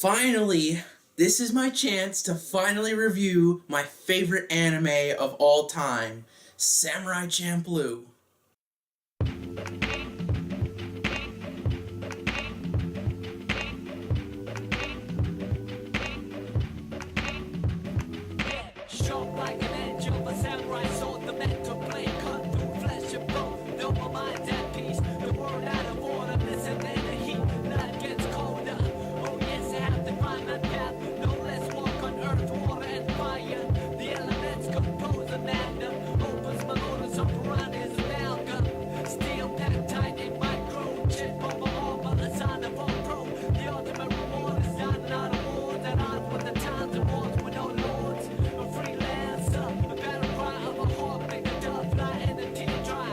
Finally, this is my chance to finally review my favorite anime of all time, Samurai Champloo. Sharp like an edge of a samurai sword, the mental blade cut through flesh and bone. Though my mind's at peace, the world out of order, listen in the heat, night gets colder. Oh yes, I have to find my path, no less walk on earth, water and fire. The elements compose a magnum, opens my motor, some piranhas amalgam. Steel packed tight in microchip on my armor, a sign of all pro. The ultimate reward is dining on awards, at odds with the times and wars with no lords. A freelancer, a battle cry of a heart, make a dove fly and a tear dry.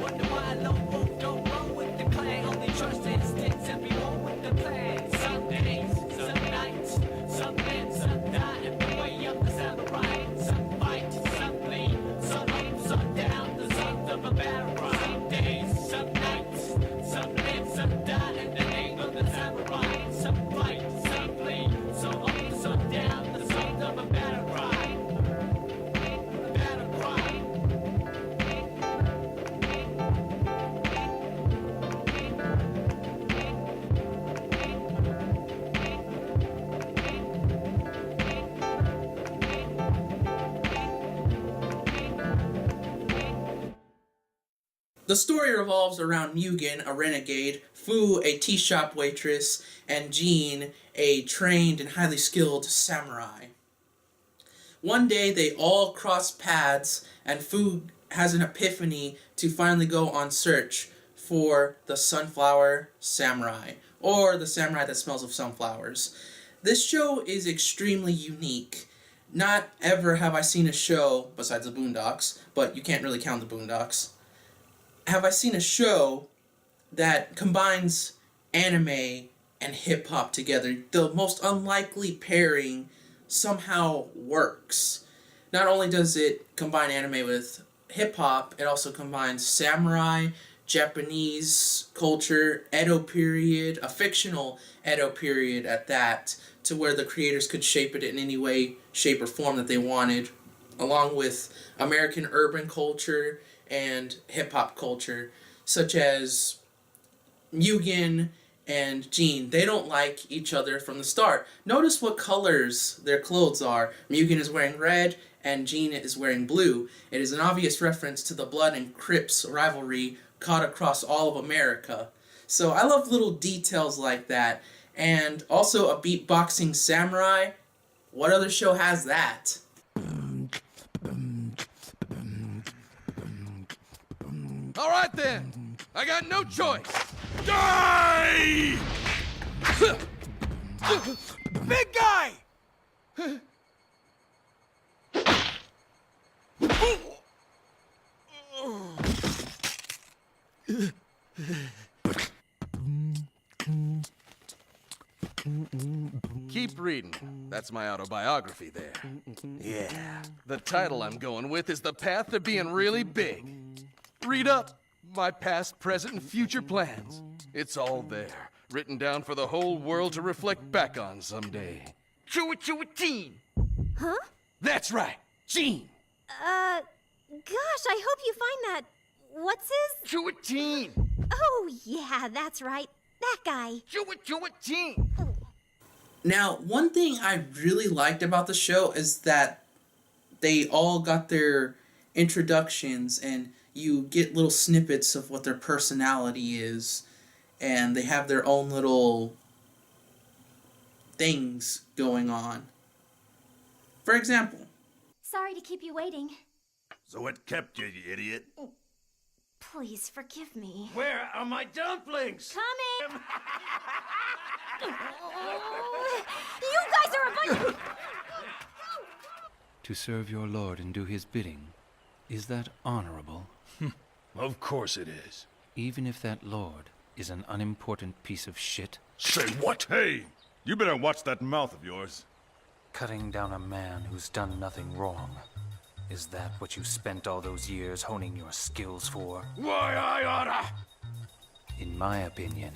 Wonder why lone wolf don't roll with the clan, only trust instincts and be one with the plan. Some days, some nights, some men, some die in the way of the samurai. Some fight, some bleed, some up, some down, the sons of a battle cry. Some days, some nights, some live, some die in the name of the samurai. Some fight, some bleed, some up, some down, the sons of a battle cry. Battle cry. The story revolves around Mugen, a renegade, Fu, a tea shop waitress, and Jean, a trained and highly skilled samurai. One day they all cross paths, and Fu has an epiphany to finally go on search for the Sunflower Samurai, or the samurai that smells of sunflowers. This show is extremely unique. Not ever have I seen a show, besides the Boondocks, but you can't really count the Boondocks, have I seen a show that combines anime and hip-hop together. The most unlikely pairing somehow works. Not only does it combine anime with hip-hop, it also combines samurai, Japanese culture, Edo period, a fictional Edo period at that, to where the creators could shape it in any way, shape, or form that they wanted, along with American urban culture and hip-hop culture, such as Mugen and Jean. They don't like each other from the start. Notice what colors their clothes are. Mugen is wearing red and Jean is wearing blue. It is an obvious reference to the Blood and Crips rivalry caught across all of America. So I love little details like that. And also a beatboxing samurai. What other show has that? All right then, I got no choice. Die! Big guy! Keep reading. That's my autobiography there. Yeah. The title I'm going with is The Path to Being Really Big. Read up. My past, present, and future plans. It's all there, written down for the whole world to reflect back on someday. Teen. Huh? That's right, Gene. Gosh, I hope you find that. What's his? Teen. Oh, yeah, that's right. That guy. Teen. Now, one thing I really liked about the show is that they all got their introductions and you get little snippets of what their personality is, and they have their own little things going on. For example, Sorry to keep you waiting. So what kept you, you idiot? Please forgive me. Where are my dumplings? Coming! You guys are a bunch of... To serve your lord and do his bidding, is that honorable? Of course it is. Even if that lord is an unimportant piece of shit? Say what? Hey, you better watch that mouth of yours. Cutting down a man who's done nothing wrong. Is that what you spent all those years honing your skills for? Why, I oughta... In my opinion,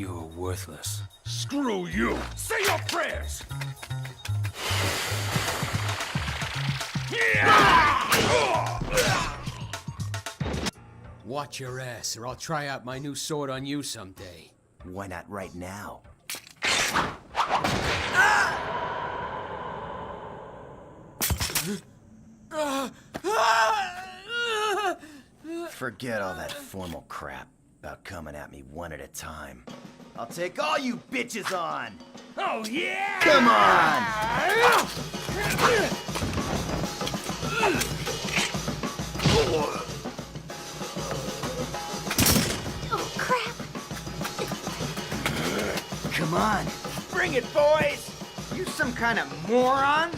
You're worthless. Screw you! Say your prayers! Watch your ass, or I'll try out my new sword on you someday. Why not right now? Forget all that formal crap about coming at me one at a time. I'll take all you bitches on! Oh, yeah! Come on! Oh, crap. Come on! Bring it, boys! You some kind of moron?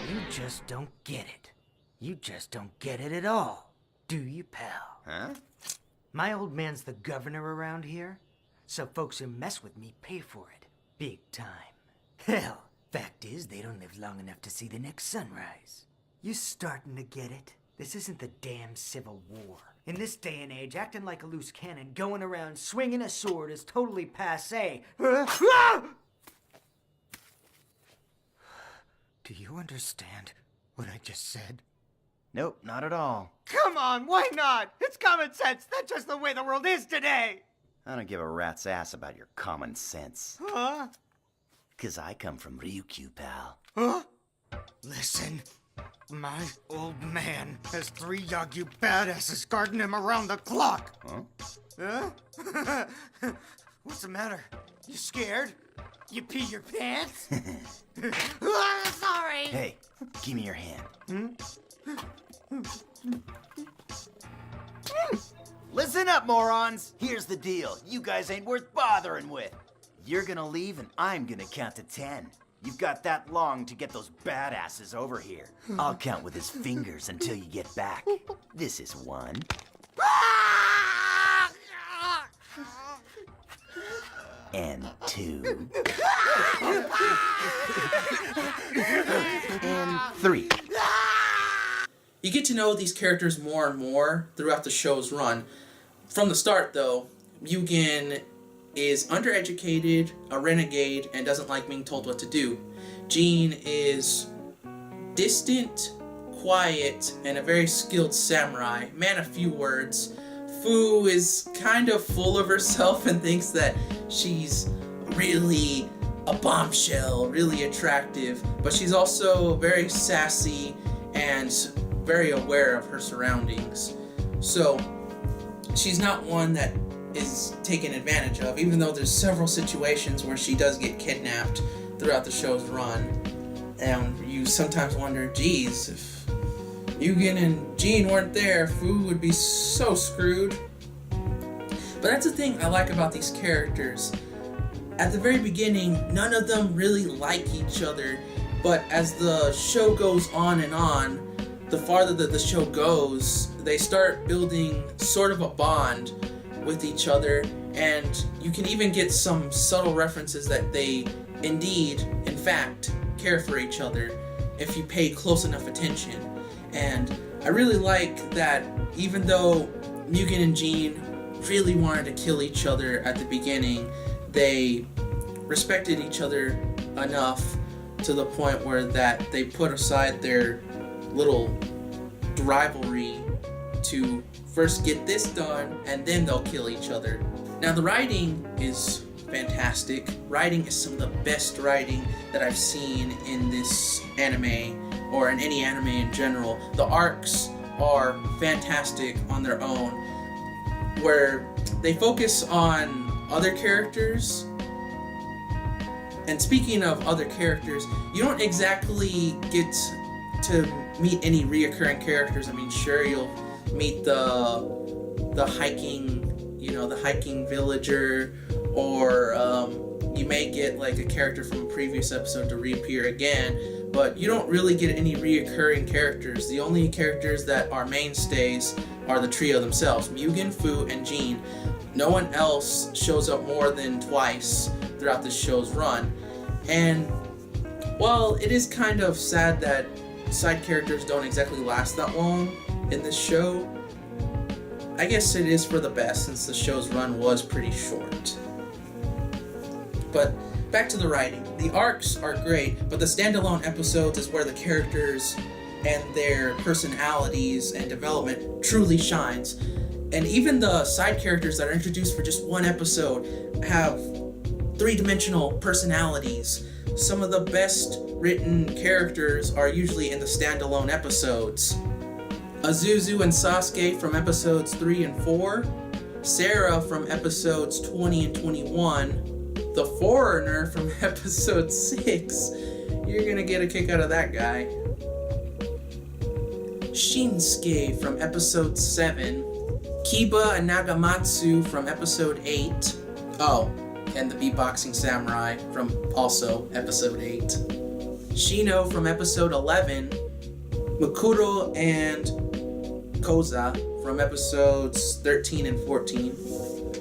You just don't get it. You just don't get it at all. Do you, pal? Huh? My old man's the governor around here, so folks who mess with me pay for it. Big time. Hell, fact is, they don't live long enough to see the next sunrise. You starting to get it? This isn't the damn Civil War. In this day and age, acting like a loose cannon, going around swinging a sword is totally passé. Do you understand what I just said? Nope, not at all. Come on, why not? It's common sense. That's just the way the world is today. I don't give a rat's ass about your common sense. Huh? 'Cause I come from Ryukyu, pal. Huh? Listen, my old man has 3 Yagyu badasses guarding him around the clock. Huh? Huh? What's the matter? You scared? You pee your pants? Sorry. Hey, give me your hand. Listen up, morons! Here's the deal. You guys ain't worth bothering with. You're gonna leave and I'm gonna count to 10. You've got that long to get those badasses over here. I'll count with his fingers until you get back. This is 1. And 2. And 3. You get to know these characters more and more throughout the show's run. From the start, though, Mugen is undereducated, a renegade, and doesn't like being told what to do. Jean is distant, quiet, and a very skilled samurai, man of few words. Fu is kind of full of herself and thinks that she's really a bombshell, really attractive, but she's also very sassy and very aware of her surroundings. So she's not one that is taken advantage of, even though there's several situations where she does get kidnapped throughout the show's run. And you sometimes wonder, geez, if Mugen and Jean weren't there, Fu would be so screwed. But that's the thing I like about these characters. At the very beginning, none of them really like each other, but as the show goes on and on, the farther that the show goes, they start building sort of a bond with each other, and you can even get some subtle references that they indeed, in fact, care for each other if you pay close enough attention. And I really like that even though Mugen and Jean really wanted to kill each other at the beginning, they respected each other enough to the point where that they put aside their little rivalry to first get this done and then they'll kill each other. Now the writing is fantastic. Writing is some of the best writing that I've seen in this anime or in any anime in general. The arcs are fantastic on their own, where they focus on other characters. And speaking of other characters, you don't exactly get to meet any reoccurring characters. I mean, sure, you'll meet the hiking, the hiking villager, or you may get like a character from a previous episode to reappear again, but you don't really get any reoccurring characters. The only characters that are mainstays are the trio themselves, Mugen, Fu, and Jean. No one else shows up more than twice throughout the show's run. And while it is kind of sad that side characters don't exactly last that long in this show, I guess it is for the best since the show's run was pretty short. But back to the writing. The arcs are great, but the standalone episodes is where the characters and their personalities and development truly shines. And even the side characters that are introduced for just one episode have three-dimensional personalities. Some of the best written characters are usually in the standalone episodes. Azuzu and Sasuke from episodes 3 and 4, Sarah from episodes 20 and 21, the Foreigner from episode 6, you're gonna get a kick out of that guy, Shinsuke from episode 7, Kiba and Nagamatsu from episode 8, oh, and the Beatboxing Samurai from also episode 8, Shino from episode 11, Mukuro and Koza from episodes 13 and 14.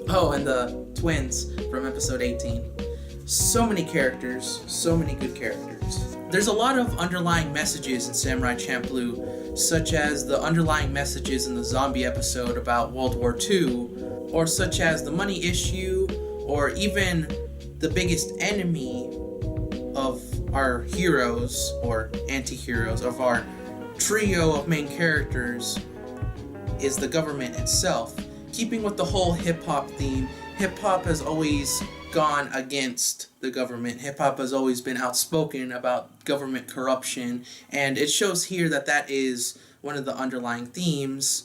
Oh, and the twins from episode 18. So many characters, so many good characters. There's a lot of underlying messages in Samurai Champloo, such as the underlying messages in the zombie episode about World War II, or such as the money issue, or even the biggest enemy of our heroes, or anti-heroes, of our trio of main characters is the government itself. Keeping with the whole hip-hop theme, hip-hop has always gone against the government. Hip-hop has always been outspoken about government corruption, and it shows here that that is one of the underlying themes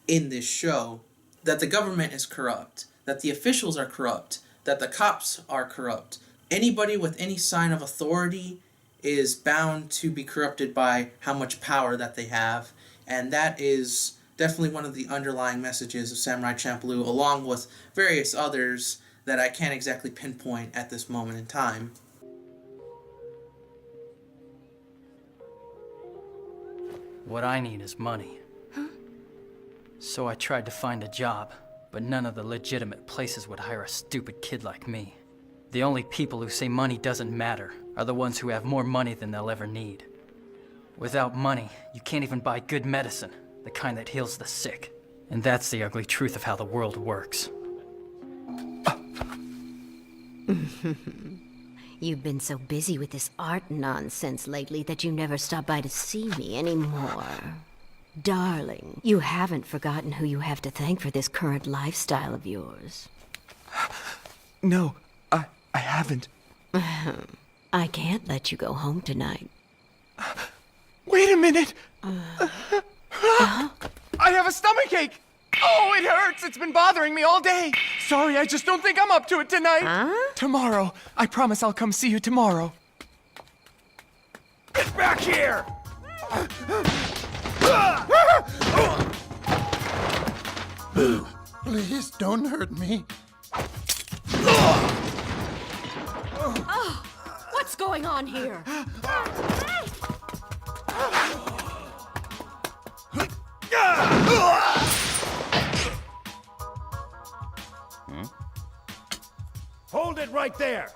in this show, that the government is corrupt, that the officials are corrupt, that the cops are corrupt. Anybody with any sign of authority is bound to be corrupted by how much power that they have, and that is definitely one of the underlying messages of Samurai Champloo, along with various others that I can't exactly pinpoint at this moment in time. What I need is money. So I tried to find a job, but none of the legitimate places would hire a stupid kid like me. The only people who say money doesn't matter are the ones who have more money than they'll ever need. Without money, you can't even buy good medicine, the kind that heals the sick. And that's the ugly truth of how the world works. You've been so busy with this art nonsense lately that you never stop by to see me anymore. Darling, you haven't forgotten who you have to thank for this current lifestyle of yours. No, I haven't. I can't let you go home tonight. Wait a minute! I have a stomachache! Oh, it hurts! It's been bothering me all day! Sorry, I just don't think I'm up to it tonight! Tomorrow. I promise I'll come see you tomorrow. Get back here! Boo. Please don't hurt me. What's going on here? Hold it right there!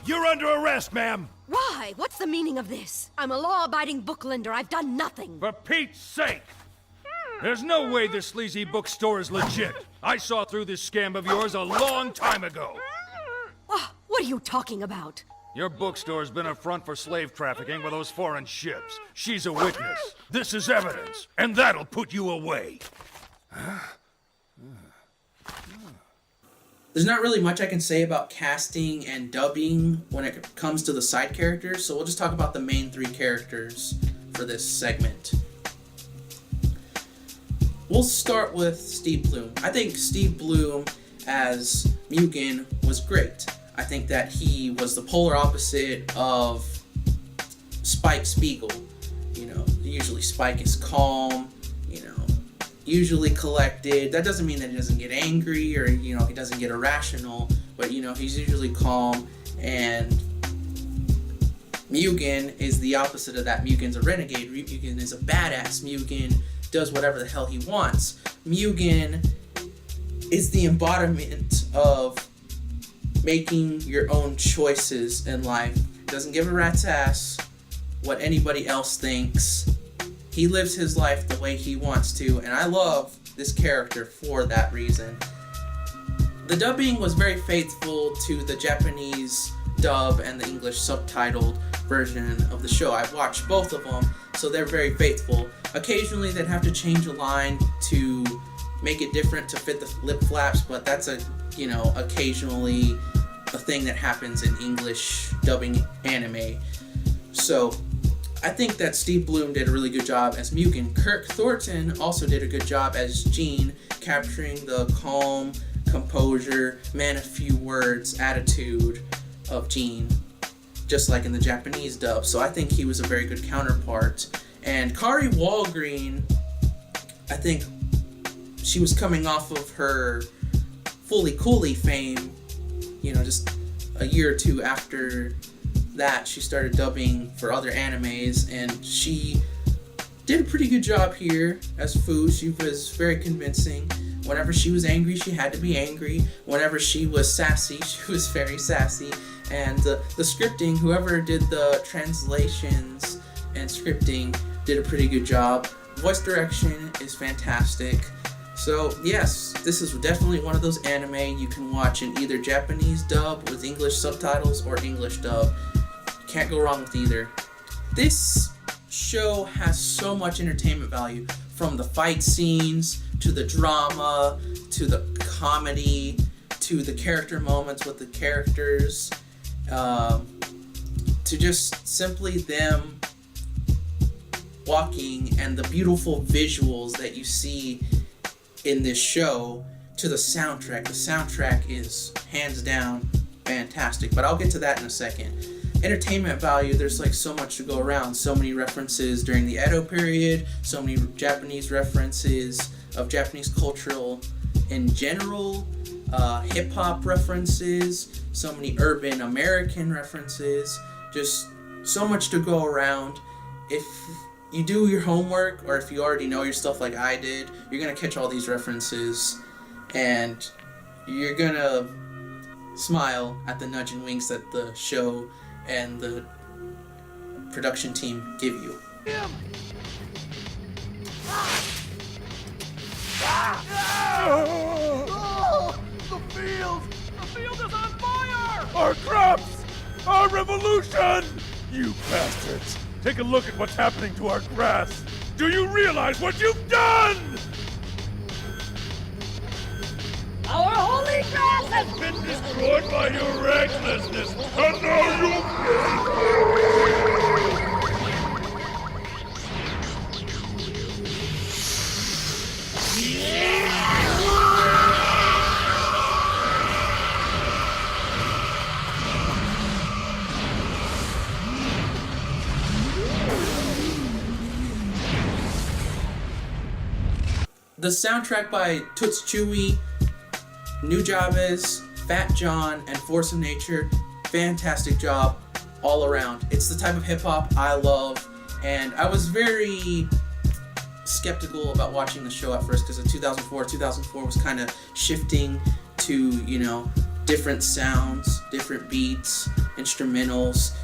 You're under arrest, ma'am! Why? What's the meaning of this? I'm a law-abiding booklender. I've done nothing. For Pete's sake! There's no way this sleazy bookstore is legit. I saw through this scam of yours a long time ago. What are you talking about? Your bookstore's been a front for slave trafficking with those foreign ships. She's a witness. This is evidence, and that'll put you away. There's not really much I can say about casting and dubbing when it comes to the side characters, so we'll just talk about the main three characters for this segment. We'll start with Steve Bloom. I think Steve Bloom as Mugen was great. I think that he was the polar opposite of Spike Spiegel. You know, usually Spike is calm, you know, usually collected. That doesn't mean that he doesn't get angry or, you know, he doesn't get irrational, but, you know, he's usually calm. And Mugen is the opposite of that. Mugen's a renegade. Mugen is a badass. Mugen does whatever the hell he wants. Mugen is the embodiment of making your own choices in life. Doesn't give a rat's ass what anybody else thinks. He lives his life the way he wants to, and I love this character for that reason. The dubbing was very faithful to the Japanese dub and the English subtitled version of the show. I've watched both of them, so they're very faithful. Occasionally they'd have to change a line to make it different to fit the lip flaps, but that's occasionally a thing that happens in English dubbing anime. So I think that Steve Bloom did a really good job as Mugen. Kirk Thornton also did a good job as Gene, capturing the calm, composure, man of few words attitude of Gene, just like in the Japanese dub. So I think he was a very good counterpart. And Kari Walgreen, I think she was coming off of her Fully Cooley fame, just a year or two after that she started dubbing for other animes, and she did a pretty good job here as Fu. She was very convincing. Whenever she was angry, she had to be angry. Whenever she was sassy, she was very sassy. And the scripting, whoever did the translations and scripting did a pretty good job. Voice direction is fantastic. So yes, this is definitely one of those anime you can watch in either Japanese dub with English subtitles or English dub. Can't go wrong with either. This show has so much entertainment value, from the fight scenes to the drama to the comedy to the character moments with the characters, to just simply them walking and the beautiful visuals that you see in this show, to the soundtrack. The soundtrack is hands down fantastic, but I'll get to that in a second. Entertainment value, there's like so much to go around. So many references during the Edo period, so many Japanese references of Japanese cultural in general, hip-hop references, so many urban American references, just so much to go around. If you do your homework, or if you already know your stuff like I did, you're gonna catch all these references, and you're gonna smile at the nudge and winks that the show and the production team give you. The field is on fire! Our crops! Our revolution! You bastards! Take a look at what's happening to our grass! Do you realize what you've done? Our holy grass has Been destroyed by your recklessness, and now you... The soundtrack by Toots Chewy, Nujabes, Fat John, and Force of Nature, fantastic job all around. It's the type of hip-hop I love, and I was very skeptical about watching the show at first because of 2004 was kind of shifting to, different sounds, different beats, instrumentals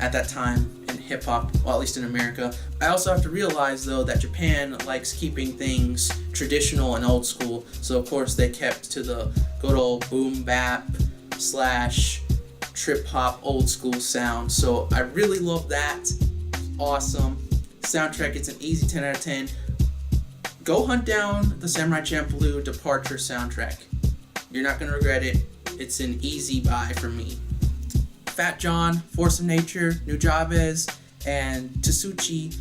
at that time in hip-hop, well, at least in America. I also have to realize, though, that Japan likes keeping things traditional and old school, so of course they kept to the good old boom bap / trip hop old school sound. So I really love that. Awesome. Soundtrack, it's an easy 10 out of 10. Go hunt down the Samurai Champloo Departure soundtrack. You're not going to regret it. It's an easy buy for me. Fat John, Force of Nature, Nujabes, and Tsuchi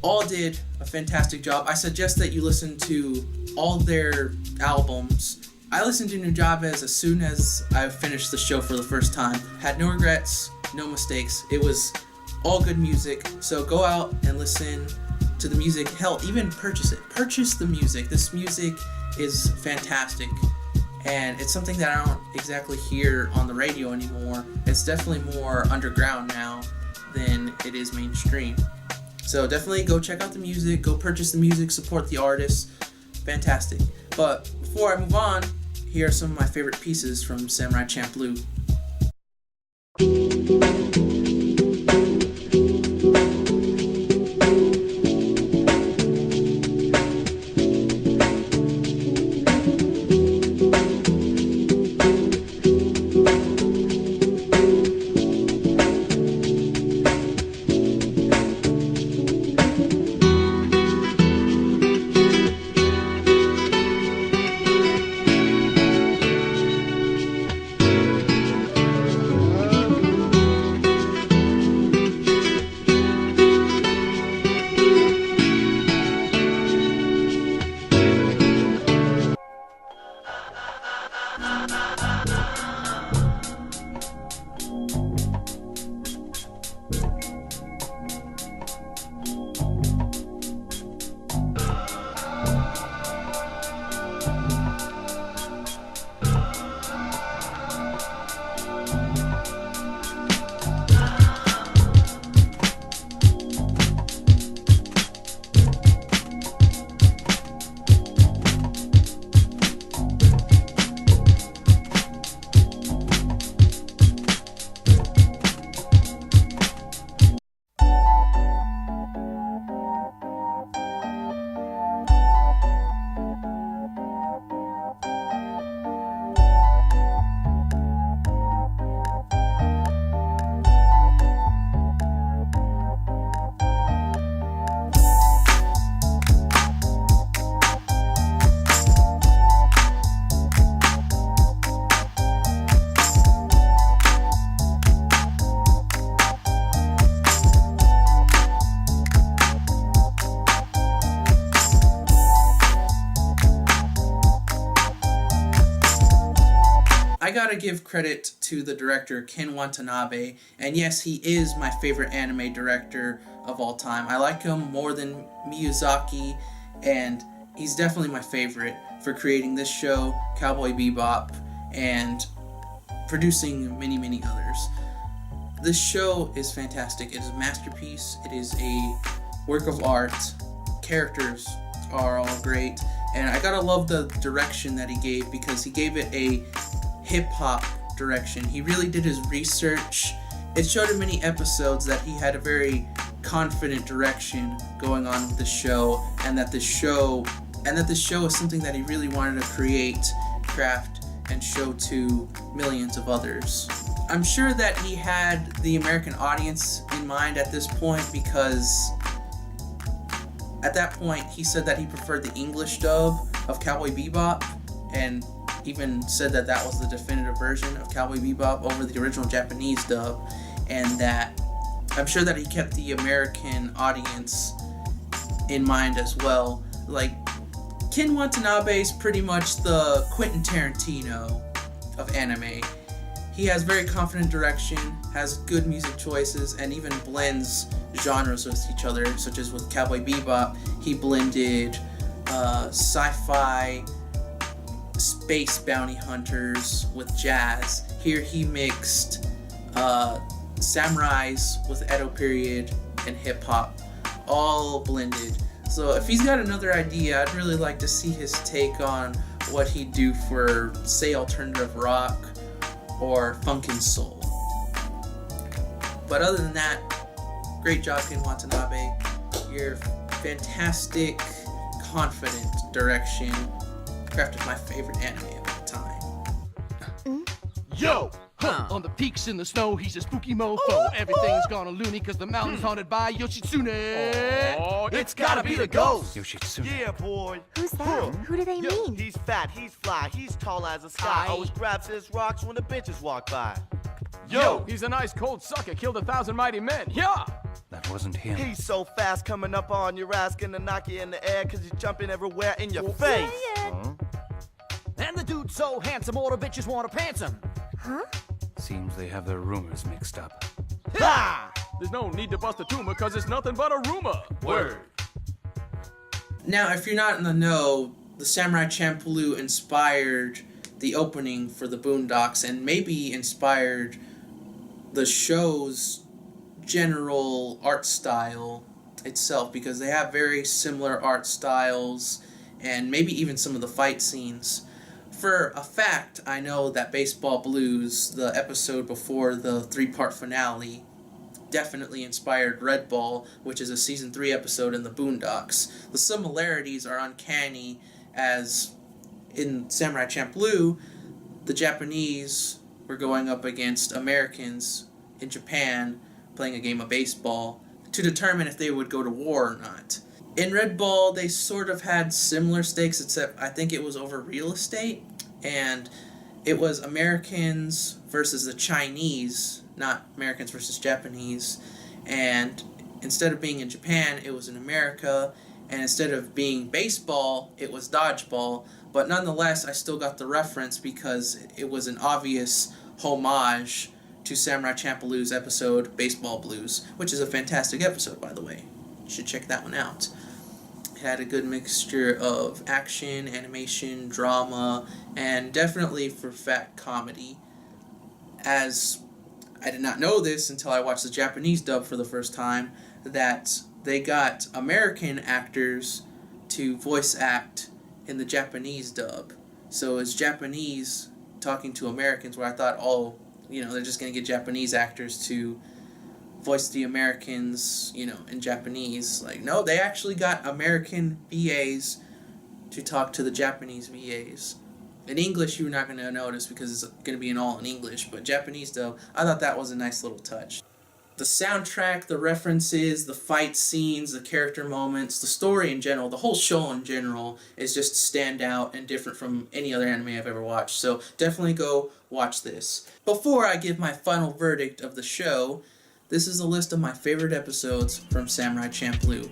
all did a fantastic job. I suggest that you listen to all their albums. I listened to Nujabes as soon as I finished the show for the first time. Had no regrets, no mistakes. It was all good music. So go out and listen to the music. Hell, even purchase it. Purchase the music. This music is fantastic. And it's something that I don't exactly hear on the radio anymore. It's definitely more underground now than it is mainstream. So definitely go check out the music, go purchase the music, support the artists. Fantastic. But before I move on, here are some of my favorite pieces from Samurai Champloo. gotta give credit to the director, Ken Watanabe, and yes, he is my favorite anime director of all time. I like him more than Miyazaki, and he's definitely my favorite for creating this show, Cowboy Bebop, and producing many, many others. This show is fantastic. It is a masterpiece. It is a work of art. Characters are all great, and I gotta love the direction that he gave, because he gave it a hip-hop direction. He really did his research. It showed in many episodes that he had a very confident direction going on with the show, and that the show is something that he really wanted to create, craft, and show to millions of others. I'm sure that he had the American audience in mind at this point, because at that point he said that he preferred the English dub of Cowboy Bebop, and even said that that was the definitive version of Cowboy Bebop over the original Japanese dub, and that I'm sure that he kept the American audience in mind as well. Like, Ken Watanabe is pretty much the Quentin Tarantino of anime. He has very confident direction, has good music choices, and even blends genres with each other, such as with Cowboy Bebop. He blended sci-fi, space bounty hunters with jazz. Here he mixed samurais with Edo period and hip-hop, all blended. So if he's got another idea, I'd really like to see his take on what he'd do for, say, alternative rock or funk and soul. But other than that, great job, Ken Watanabe. Your fantastic, confident direction crafted my favorite anime of the time. Yo! On the peaks in the snow, he's a spooky mofo. Everything's gone a loony cause the mountain's haunted by Yoshitsune. Oh, it's gotta be the ghost. Yoshitsune. Yeah, boy. Who's that? Who do they mean? He's fat, he's fly, he's tall as a sky. Always grabs his rocks when the bitches walk by. Yo, he's a nice cold sucker, killed 1,000 mighty men. Yeah! That wasn't him. He's so fast coming up on your ass, gonna knock you in the air cause he's jumping everywhere in your face. And the dude's so handsome, all the bitches wanna pants him. Huh? Seems they have their rumors mixed up. Ha! There's no need to bust a tumor cause it's nothing but a rumor. Word. Now, if you're not in the know, the Samurai Champloo inspired the opening for the Boondocks, and maybe inspired the show's general art style itself, because they have very similar art styles, and maybe even some of the fight scenes. For a fact, I know that Baseball Blues, the episode before the 3-part finale, definitely inspired Red Ball, which is a season 3 episode in the Boondocks. The similarities are uncanny, as in Samurai Champloo, the Japanese were going up against Americans in Japan playing a game of baseball to determine if they would go to war or not. In Red Ball, they sort of had similar stakes, except I think it was over real estate, and it was Americans versus the Chinese, not Americans versus Japanese, and instead of being in Japan, it was in America, and instead of being baseball, it was dodgeball, but nonetheless, I still got the reference because it was an obvious homage to Samurai Champloo's episode, Baseball Blues, which is a fantastic episode, by the way. You should check that one out. It had a good mixture of action, animation, drama, and definitely for fat comedy. As I did not know this until I watched the Japanese dub for the first time, that they got American actors to voice act in the Japanese dub. So it's Japanese talking to Americans, where I thought, oh, they're just going to get Japanese actors to voice the Americans, in Japanese. Like, no, they actually got American VAs to talk to the Japanese VAs. In English, you're not going to notice because it's going to be all in English, but Japanese dub, I thought that was a nice little touch. The soundtrack, the references, the fight scenes, the character moments, the story in general, the whole show in general is just stand out and different from any other anime I've ever watched. So definitely go watch this. Before I give my final verdict of the show, this is a list of my favorite episodes from Samurai Champloo.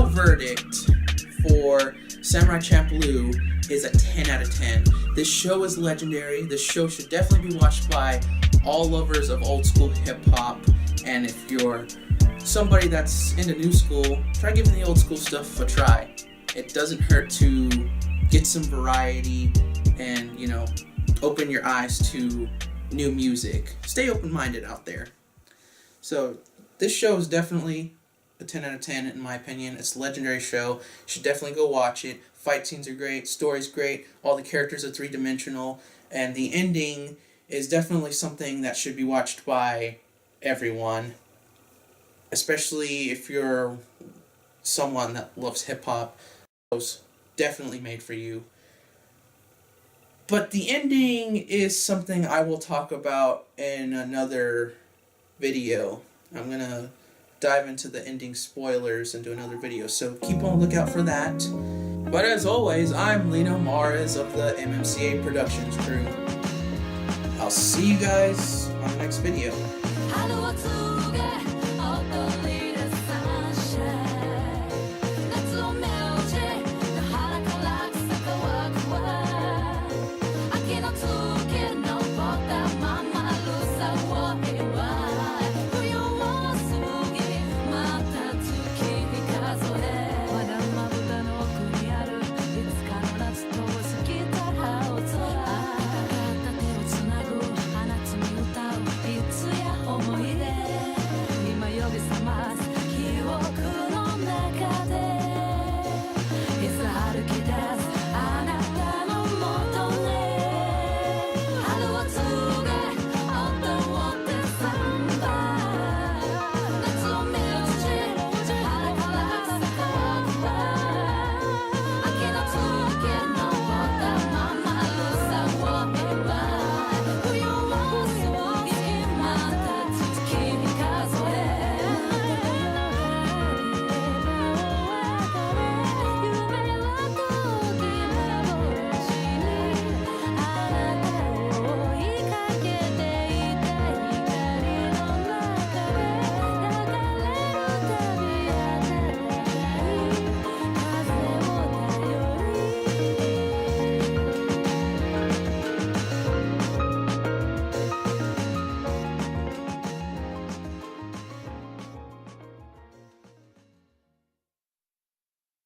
final verdict for Samurai Champloo is a 10 out of 10. This show is legendary. This show should definitely be watched by all lovers of old school hip hop. And if you're somebody that's into new school, try giving the old school stuff a try. It doesn't hurt to get some variety and, you know, open your eyes to new music. Stay open-minded out there. So this show is definitely a 10 out of 10 in my opinion. It's a legendary show. You should definitely go watch it. Fight scenes are great, story's great, all the characters are three-dimensional, and the ending is definitely something that should be watched by everyone, especially if you're someone that loves hip-hop. It was definitely made for you. But the ending is something I will talk about in another video. I'm going to dive into the ending spoilers and do another video, so keep on the lookout for that. But as always, I'm Lino Mares of the MMCA Productions crew. I'll see you guys on the next video.